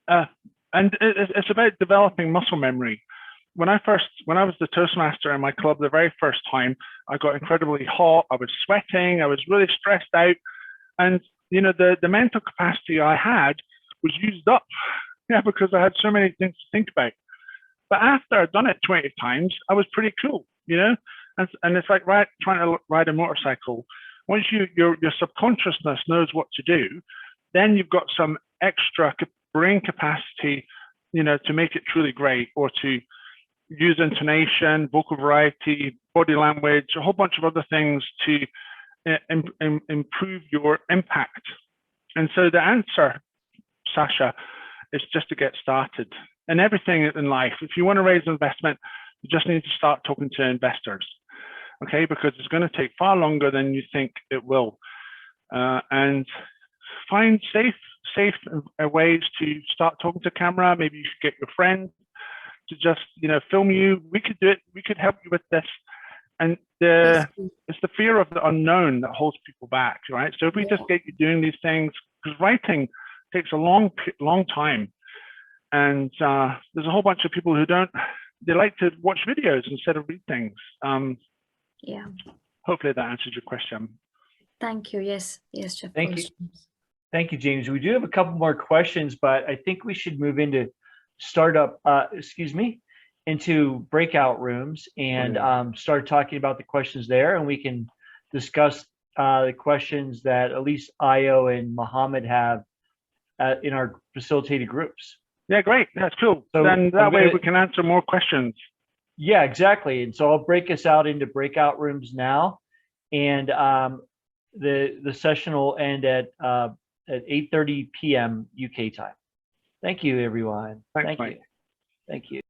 it's about developing muscle memory. When I was the Toastmaster in my club the very first time, I got incredibly hot. I was sweating. I was really stressed out. And, you know, the mental capacity I had was used up, yeah, because I had so many things to think about. But after I'd done it 20 times, I was pretty cool, you know? And it's like trying to ride a motorcycle. Once your subconsciousness knows what to do, then you've got some extra brain capacity, you know, to make it truly great, or to use intonation, vocal variety, body language, a whole bunch of other things to improve your impact. And so the answer, Sasha, is just to get started. And everything in life, if you want to raise investment, you just need to start talking to investors, okay? Because it's going to take far longer than you think it will. And find safe ways to start talking to camera. Maybe you should get your friend to just, you know, film you. We could do it. We could help you with this. And it's the fear of the unknown that holds people back, right? So if we just get you doing these things, because writing takes a long time. And there's a whole bunch of people who they like to watch videos instead of read things. Yeah. Hopefully that answers your question. Thank you. Yes, Jeff. Thank you. Thank you, James. We do have a couple more questions, but I think we should move into into breakout rooms and start talking about the questions there, and we can discuss the questions that at least Io and Mohammed have in our facilitated groups. Yeah, great. That's cool. So then that way we can answer more questions. Yeah, exactly. And so I'll break us out into breakout rooms now, and the session will end at 8:30 p.m. UK time. Thank you, everyone. Thanks, Thank Mike. you. Thank you.